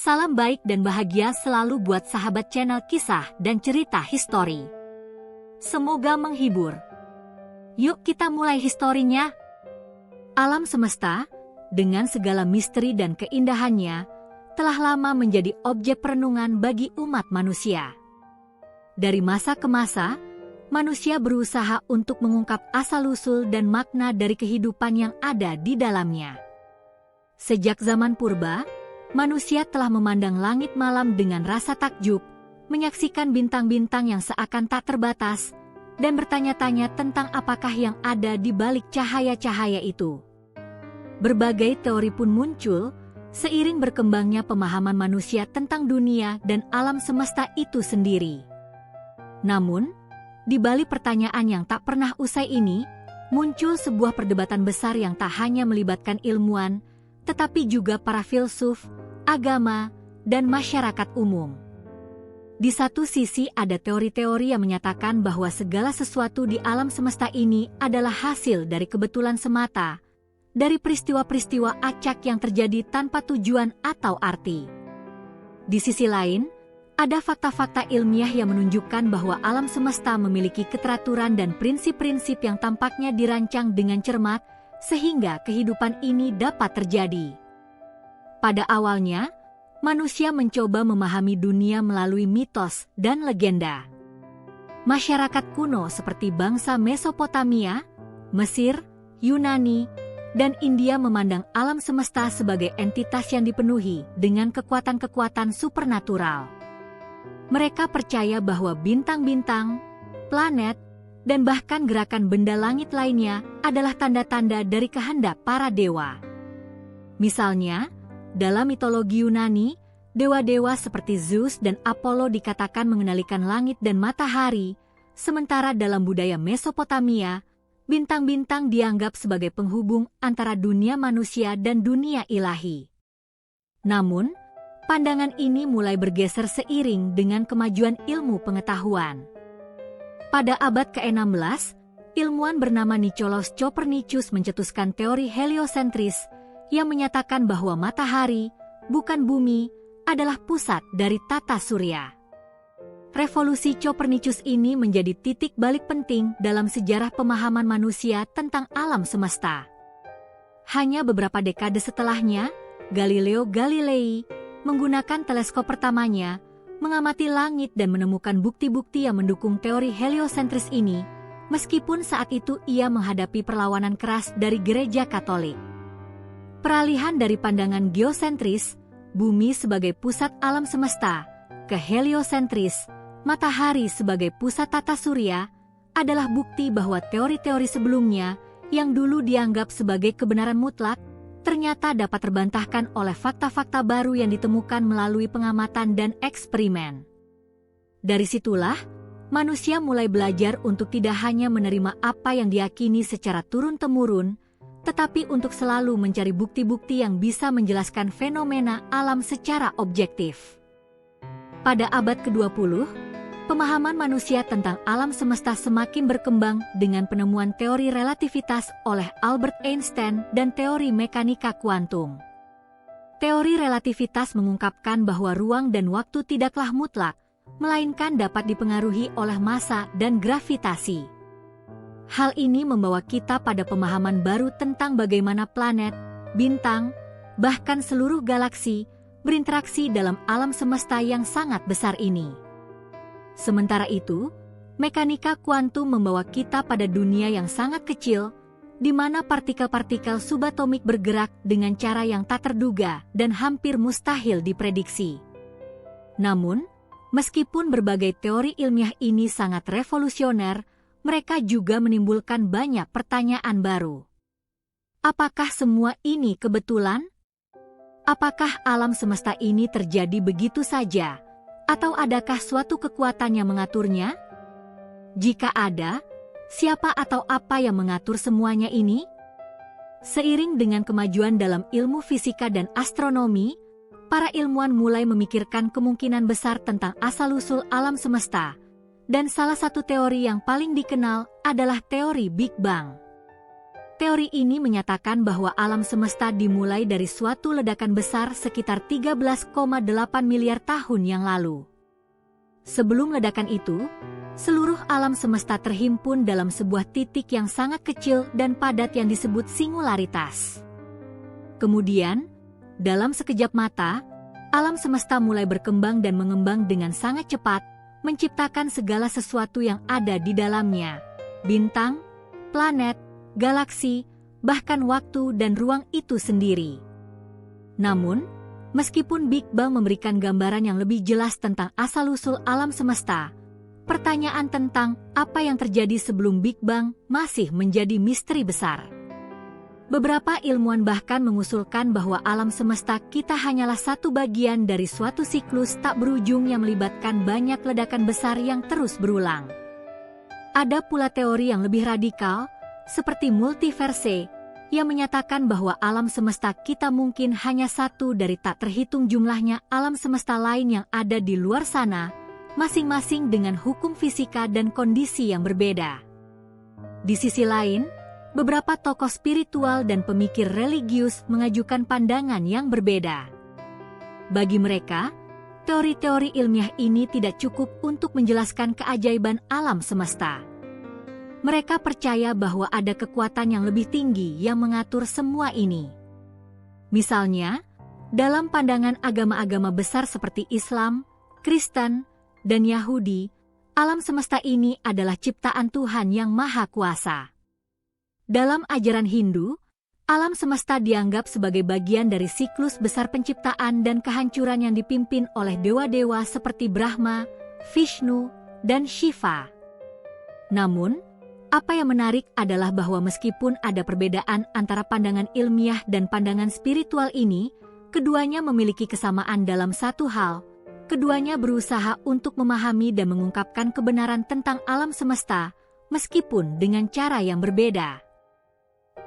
Salam baik dan bahagia selalu buat sahabat channel kisah dan cerita histori. Semoga menghibur. Yuk kita mulai historinya. Alam semesta, dengan segala misteri dan keindahannya, telah lama menjadi objek perenungan bagi umat manusia. Dari masa ke masa, manusia berusaha untuk mengungkap asal-usul dan makna dari kehidupan yang ada di dalamnya. Sejak zaman purba, manusia telah memandang langit malam dengan rasa takjub, menyaksikan bintang-bintang yang seakan tak terbatas, dan bertanya-tanya tentang apakah yang ada di balik cahaya-cahaya itu. Berbagai teori pun muncul, seiring berkembangnya pemahaman manusia tentang dunia dan alam semesta itu sendiri. Namun, di balik pertanyaan yang tak pernah usai ini, muncul sebuah perdebatan besar yang tak hanya melibatkan ilmuwan, tetapi juga para filsuf, agama, dan masyarakat umum. Di satu sisi ada teori-teori yang menyatakan bahwa segala sesuatu di alam semesta ini adalah hasil dari kebetulan semata, dari peristiwa-peristiwa acak yang terjadi tanpa tujuan atau arti. Di sisi lain, ada fakta-fakta ilmiah yang menunjukkan bahwa alam semesta memiliki keteraturan dan prinsip-prinsip yang tampaknya dirancang dengan cermat, sehingga kehidupan ini dapat terjadi. Pada awalnya, manusia mencoba memahami dunia melalui mitos dan legenda. Masyarakat kuno seperti bangsa Mesopotamia, Mesir, Yunani, dan India memandang alam semesta sebagai entitas yang dipenuhi dengan kekuatan-kekuatan supernatural. Mereka percaya bahwa bintang-bintang, planet, dan bahkan gerakan benda langit lainnya adalah tanda-tanda dari kehendak para dewa. Misalnya, dalam mitologi Yunani, dewa-dewa seperti Zeus dan Apollo dikatakan mengendalikan langit dan matahari, sementara dalam budaya Mesopotamia, bintang-bintang dianggap sebagai penghubung antara dunia manusia dan dunia ilahi. Namun, pandangan ini mulai bergeser seiring dengan kemajuan ilmu pengetahuan. Pada abad ke-16, ilmuwan bernama Nicolaus Copernicus mencetuskan teori heliosentris yang menyatakan bahwa matahari, bukan bumi, adalah pusat dari tata surya. Revolusi Copernicus ini menjadi titik balik penting dalam sejarah pemahaman manusia tentang alam semesta. Hanya beberapa dekade setelahnya, Galileo Galilei menggunakan teleskop pertamanya, mengamati langit dan menemukan bukti-bukti yang mendukung teori heliosentris ini, meskipun saat itu ia menghadapi perlawanan keras dari gereja Katolik. Peralihan dari pandangan geosentris, bumi sebagai pusat alam semesta, ke heliosentris, matahari sebagai pusat tata surya, adalah bukti bahwa teori-teori sebelumnya, yang dulu dianggap sebagai kebenaran mutlak, ternyata dapat terbantahkan oleh fakta-fakta baru yang ditemukan melalui pengamatan dan eksperimen. Dari situlah, manusia mulai belajar untuk tidak hanya menerima apa yang diyakini secara turun-temurun, tetapi untuk selalu mencari bukti-bukti yang bisa menjelaskan fenomena alam secara objektif. Pada abad ke-20, pemahaman manusia tentang alam semesta semakin berkembang dengan penemuan teori relativitas oleh Albert Einstein dan teori mekanika kuantum. Teori relativitas mengungkapkan bahwa ruang dan waktu tidaklah mutlak, melainkan dapat dipengaruhi oleh massa dan gravitasi. Hal ini membawa kita pada pemahaman baru tentang bagaimana planet, bintang, bahkan seluruh galaksi berinteraksi dalam alam semesta yang sangat besar ini. Sementara itu, mekanika kuantum membawa kita pada dunia yang sangat kecil, di mana partikel-partikel subatomik bergerak dengan cara yang tak terduga dan hampir mustahil diprediksi. Namun, meskipun berbagai teori ilmiah ini sangat revolusioner, mereka juga menimbulkan banyak pertanyaan baru. Apakah semua ini kebetulan? Apakah alam semesta ini terjadi begitu saja? Atau adakah suatu kekuatan yang mengaturnya? Jika ada, siapa atau apa yang mengatur semuanya ini? Seiring dengan kemajuan dalam ilmu fisika dan astronomi, para ilmuwan mulai memikirkan kemungkinan besar tentang asal-usul alam semesta, dan salah satu teori yang paling dikenal adalah teori Big Bang. Teori ini menyatakan bahwa alam semesta dimulai dari suatu ledakan besar sekitar 13,8 miliar tahun yang lalu. Sebelum ledakan itu, seluruh alam semesta terhimpun dalam sebuah titik yang sangat kecil dan padat yang disebut singularitas. Kemudian, dalam sekejap mata, alam semesta mulai berkembang dan mengembang dengan sangat cepat, menciptakan segala sesuatu yang ada di dalamnya, bintang, planet, galaksi, bahkan waktu dan ruang itu sendiri. Namun, meskipun Big Bang memberikan gambaran yang lebih jelas tentang asal-usul alam semesta, pertanyaan tentang apa yang terjadi sebelum Big Bang masih menjadi misteri besar. Beberapa ilmuwan bahkan mengusulkan bahwa alam semesta kita hanyalah satu bagian dari suatu siklus tak berujung yang melibatkan banyak ledakan besar yang terus berulang. Ada pula teori yang lebih radikal, seperti multiverse, yang menyatakan bahwa alam semesta kita mungkin hanya satu dari tak terhitung jumlahnya alam semesta lain yang ada di luar sana, masing-masing dengan hukum fisika dan kondisi yang berbeda. Di sisi lain, beberapa tokoh spiritual dan pemikir religius mengajukan pandangan yang berbeda. Bagi mereka, teori-teori ilmiah ini tidak cukup untuk menjelaskan keajaiban alam semesta. Mereka percaya bahwa ada kekuatan yang lebih tinggi yang mengatur semua ini. Misalnya, dalam pandangan agama-agama besar seperti Islam, Kristen, dan Yahudi, alam semesta ini adalah ciptaan Tuhan yang Maha Kuasa. Dalam ajaran Hindu, alam semesta dianggap sebagai bagian dari siklus besar penciptaan dan kehancuran yang dipimpin oleh dewa-dewa seperti Brahma, Vishnu, dan Shiva. Namun, apa yang menarik adalah bahwa meskipun ada perbedaan antara pandangan ilmiah dan pandangan spiritual ini, keduanya memiliki kesamaan dalam satu hal. Keduanya berusaha untuk memahami dan mengungkapkan kebenaran tentang alam semesta, meskipun dengan cara yang berbeda.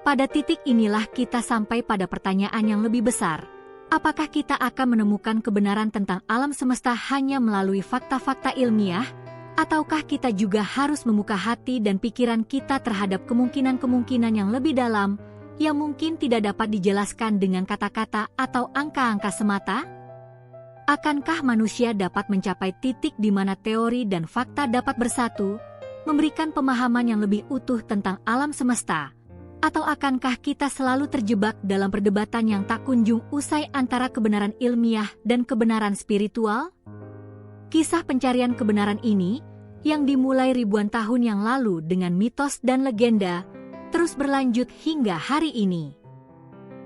Pada titik inilah kita sampai pada pertanyaan yang lebih besar. Apakah kita akan menemukan kebenaran tentang alam semesta hanya melalui fakta-fakta ilmiah? Ataukah kita juga harus membuka hati dan pikiran kita terhadap kemungkinan-kemungkinan yang lebih dalam, yang mungkin tidak dapat dijelaskan dengan kata-kata atau angka-angka semata? Akankah manusia dapat mencapai titik di mana teori dan fakta dapat bersatu, memberikan pemahaman yang lebih utuh tentang alam semesta? Atau akankah kita selalu terjebak dalam perdebatan yang tak kunjung usai antara kebenaran ilmiah dan kebenaran spiritual? Kisah pencarian kebenaran ini, yang dimulai ribuan tahun yang lalu dengan mitos dan legenda, terus berlanjut hingga hari ini.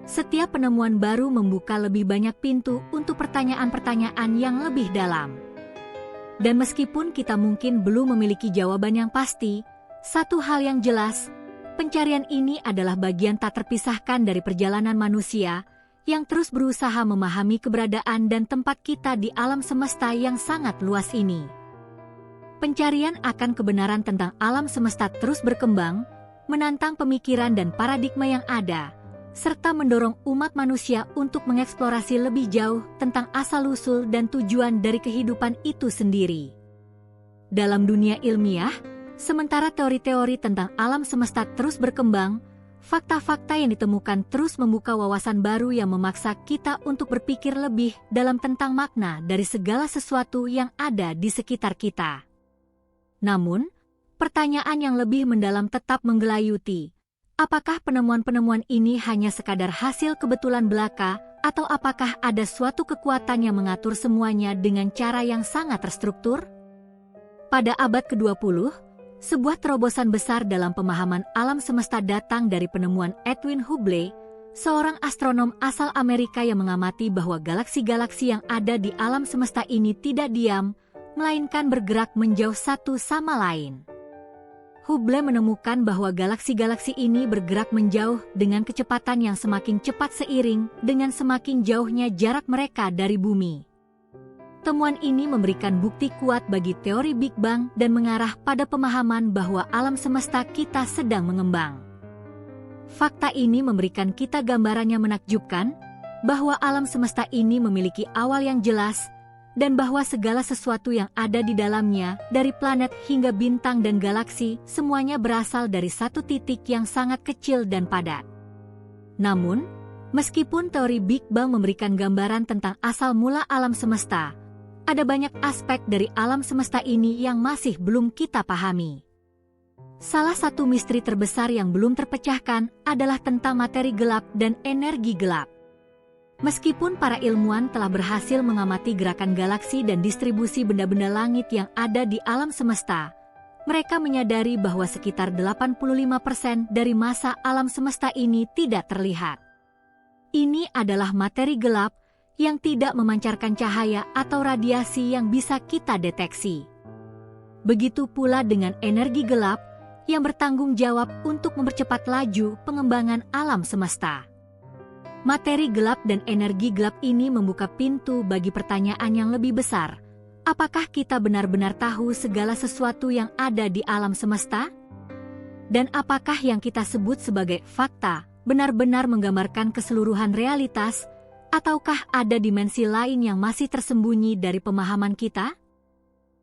Setiap penemuan baru membuka lebih banyak pintu untuk pertanyaan-pertanyaan yang lebih dalam. Dan meskipun kita mungkin belum memiliki jawaban yang pasti, satu hal yang jelas, pencarian ini adalah bagian tak terpisahkan dari perjalanan manusia, yang terus berusaha memahami keberadaan dan tempat kita di alam semesta yang sangat luas ini. Pencarian akan kebenaran tentang alam semesta terus berkembang, menantang pemikiran dan paradigma yang ada, serta mendorong umat manusia untuk mengeksplorasi lebih jauh tentang asal-usul dan tujuan dari kehidupan itu sendiri. Dalam dunia ilmiah, sementara teori-teori tentang alam semesta terus berkembang, fakta-fakta yang ditemukan terus membuka wawasan baru yang memaksa kita untuk berpikir lebih dalam tentang makna dari segala sesuatu yang ada di sekitar kita. Namun, pertanyaan yang lebih mendalam tetap menggelayuti. Apakah penemuan-penemuan ini hanya sekadar hasil kebetulan belaka, atau apakah ada suatu kekuatan yang mengatur semuanya dengan cara yang sangat terstruktur? Pada abad ke-20, sebuah terobosan besar dalam pemahaman alam semesta datang dari penemuan Edwin Hubble, seorang astronom asal Amerika yang mengamati bahwa galaksi-galaksi yang ada di alam semesta ini tidak diam, melainkan bergerak menjauh satu sama lain. Hubble menemukan bahwa galaksi-galaksi ini bergerak menjauh dengan kecepatan yang semakin cepat seiring dengan semakin jauhnya jarak mereka dari bumi. Temuan ini memberikan bukti kuat bagi teori Big Bang dan mengarah pada pemahaman bahwa alam semesta kita sedang mengembang. Fakta ini memberikan kita gambaran yang menakjubkan bahwa alam semesta ini memiliki awal yang jelas, dan bahwa segala sesuatu yang ada di dalamnya, dari planet hingga bintang dan galaksi, semuanya berasal dari satu titik yang sangat kecil dan padat. Namun, meskipun teori Big Bang memberikan gambaran tentang asal mula alam semesta, ada banyak aspek dari alam semesta ini yang masih belum kita pahami. Salah satu misteri terbesar yang belum terpecahkan adalah tentang materi gelap dan energi gelap. Meskipun para ilmuwan telah berhasil mengamati gerakan galaksi dan distribusi benda-benda langit yang ada di alam semesta, mereka menyadari bahwa sekitar 85% dari massa alam semesta ini tidak terlihat. Ini adalah materi gelap yang tidak memancarkan cahaya atau radiasi yang bisa kita deteksi. Begitu pula dengan energi gelap yang bertanggung jawab untuk mempercepat laju pengembangan alam semesta. Materi gelap dan energi gelap ini membuka pintu bagi pertanyaan yang lebih besar. Apakah kita benar-benar tahu segala sesuatu yang ada di alam semesta? Dan apakah yang kita sebut sebagai fakta benar-benar menggambarkan keseluruhan realitas, ataukah ada dimensi lain yang masih tersembunyi dari pemahaman kita?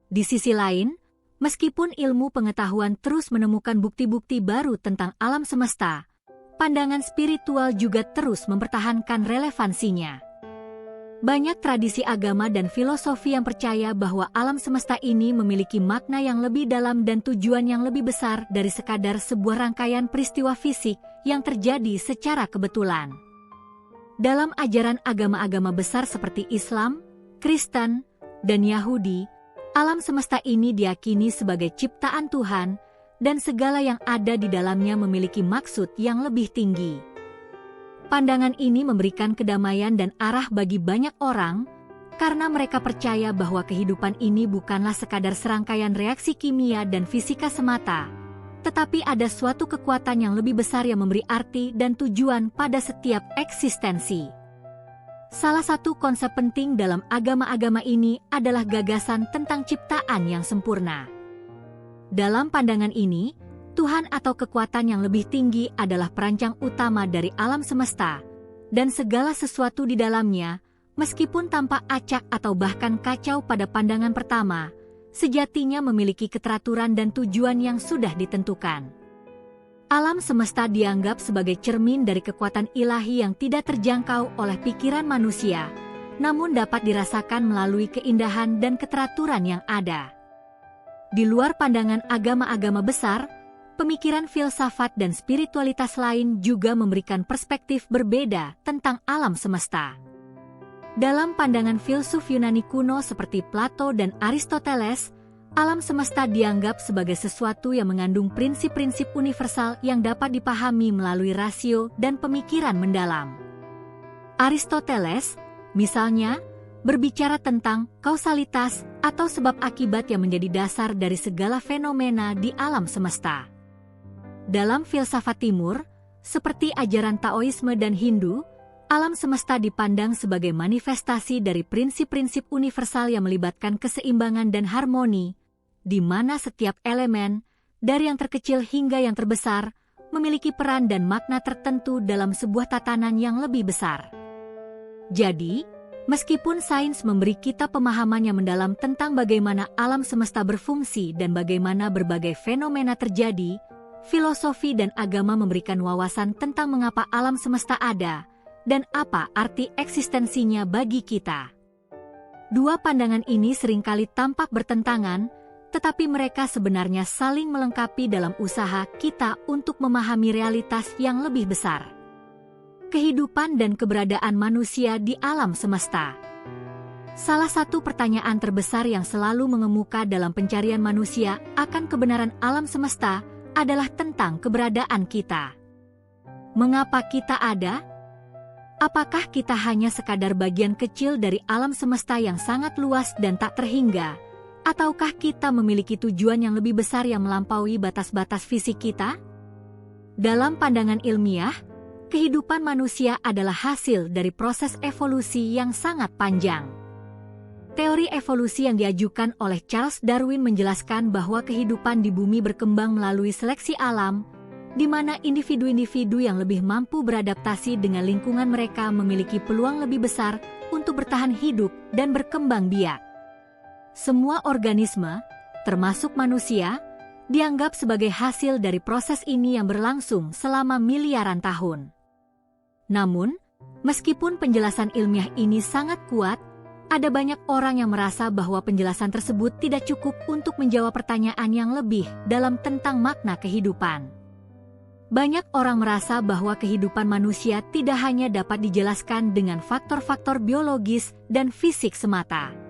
Di sisi lain, meskipun ilmu pengetahuan terus menemukan bukti-bukti baru tentang alam semesta, pandangan spiritual juga terus mempertahankan relevansinya. Banyak tradisi agama dan filosofi yang percaya bahwa alam semesta ini memiliki makna yang lebih dalam dan tujuan yang lebih besar dari sekadar sebuah rangkaian peristiwa fisik yang terjadi secara kebetulan. Dalam ajaran agama-agama besar seperti Islam, Kristen, dan Yahudi, alam semesta ini diyakini sebagai ciptaan Tuhan, dan segala yang ada di dalamnya memiliki maksud yang lebih tinggi. Pandangan ini memberikan kedamaian dan arah bagi banyak orang, karena mereka percaya bahwa kehidupan ini bukanlah sekadar serangkaian reaksi kimia dan fisika semata, tetapi ada suatu kekuatan yang lebih besar yang memberi arti dan tujuan pada setiap eksistensi. Salah satu konsep penting dalam agama-agama ini adalah gagasan tentang ciptaan yang sempurna. Dalam pandangan ini, Tuhan atau kekuatan yang lebih tinggi adalah perancang utama dari alam semesta, dan segala sesuatu di dalamnya, meskipun tampak acak atau bahkan kacau pada pandangan pertama, sejatinya memiliki keteraturan dan tujuan yang sudah ditentukan. Alam semesta dianggap sebagai cermin dari kekuatan ilahi yang tidak terjangkau oleh pikiran manusia, namun dapat dirasakan melalui keindahan dan keteraturan yang ada. Di luar pandangan agama-agama besar, pemikiran filsafat dan spiritualitas lain juga memberikan perspektif berbeda tentang alam semesta. Dalam pandangan filsuf Yunani kuno seperti Plato dan Aristoteles, alam semesta dianggap sebagai sesuatu yang mengandung prinsip-prinsip universal yang dapat dipahami melalui rasio dan pemikiran mendalam. Aristoteles, misalnya, berbicara tentang kausalitas atau sebab akibat yang menjadi dasar dari segala fenomena di alam semesta. Dalam filsafat timur, seperti ajaran Taoisme dan Hindu, alam semesta dipandang sebagai manifestasi dari prinsip-prinsip universal yang melibatkan keseimbangan dan harmoni, di mana setiap elemen, dari yang terkecil hingga yang terbesar, memiliki peran dan makna tertentu dalam sebuah tatanan yang lebih besar. Jadi, meskipun sains memberi kita pemahaman yang mendalam tentang bagaimana alam semesta berfungsi dan bagaimana berbagai fenomena terjadi, filosofi dan agama memberikan wawasan tentang mengapa alam semesta ada dan apa arti eksistensinya bagi kita. Dua pandangan ini seringkali tampak bertentangan, tetapi mereka sebenarnya saling melengkapi dalam usaha kita untuk memahami realitas yang lebih besar. Kehidupan dan keberadaan manusia di alam semesta. Salah satu pertanyaan terbesar yang selalu mengemuka dalam pencarian manusia akan kebenaran alam semesta adalah tentang keberadaan kita. Mengapa kita ada? Apakah kita hanya sekadar bagian kecil dari alam semesta yang sangat luas dan tak terhingga? Ataukah kita memiliki tujuan yang lebih besar yang melampaui batas-batas fisik kita? Dalam pandangan ilmiah, kehidupan manusia adalah hasil dari proses evolusi yang sangat panjang. Teori evolusi yang diajukan oleh Charles Darwin menjelaskan bahwa kehidupan di bumi berkembang melalui seleksi alam, di mana individu-individu yang lebih mampu beradaptasi dengan lingkungan mereka memiliki peluang lebih besar untuk bertahan hidup dan berkembang biak. Semua organisme, termasuk manusia, dianggap sebagai hasil dari proses ini yang berlangsung selama miliaran tahun. Namun, meskipun penjelasan ilmiah ini sangat kuat, ada banyak orang yang merasa bahwa penjelasan tersebut tidak cukup untuk menjawab pertanyaan yang lebih dalam tentang makna kehidupan. Banyak orang merasa bahwa kehidupan manusia tidak hanya dapat dijelaskan dengan faktor-faktor biologis dan fisik semata.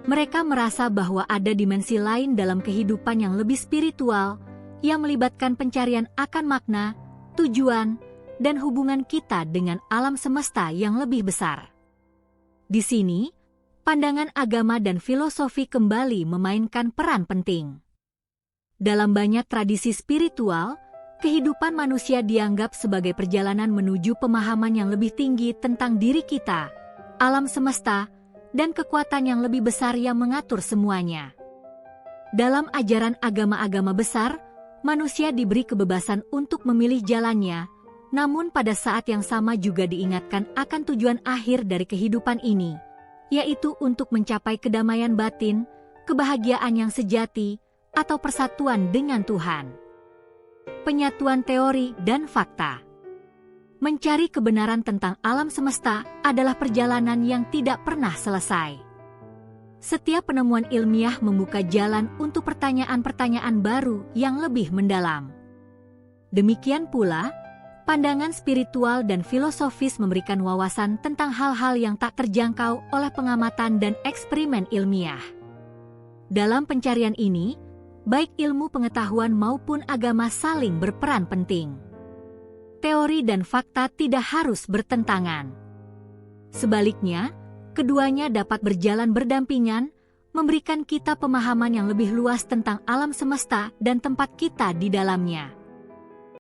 Mereka merasa bahwa ada dimensi lain dalam kehidupan yang lebih spiritual, yang melibatkan pencarian akan makna, tujuan, dan hubungan kita dengan alam semesta yang lebih besar. Di sini, pandangan agama dan filosofi kembali memainkan peran penting. Dalam banyak tradisi spiritual, kehidupan manusia dianggap sebagai perjalanan menuju pemahaman yang lebih tinggi tentang diri kita, alam semesta, dan kekuatan yang lebih besar yang mengatur semuanya. Dalam ajaran agama-agama besar, manusia diberi kebebasan untuk memilih jalannya, namun pada saat yang sama juga diingatkan akan tujuan akhir dari kehidupan ini, yaitu untuk mencapai kedamaian batin, kebahagiaan yang sejati, atau persatuan dengan Tuhan. Penyatuan teori dan fakta. Mencari kebenaran tentang alam semesta adalah perjalanan yang tidak pernah selesai. Setiap penemuan ilmiah membuka jalan untuk pertanyaan-pertanyaan baru yang lebih mendalam. Demikian pula, pandangan spiritual dan filosofis memberikan wawasan tentang hal-hal yang tak terjangkau oleh pengamatan dan eksperimen ilmiah. Dalam pencarian ini, baik ilmu pengetahuan maupun agama saling berperan penting. Teori dan fakta tidak harus bertentangan. Sebaliknya, keduanya dapat berjalan berdampingan, memberikan kita pemahaman yang lebih luas tentang alam semesta dan tempat kita di dalamnya.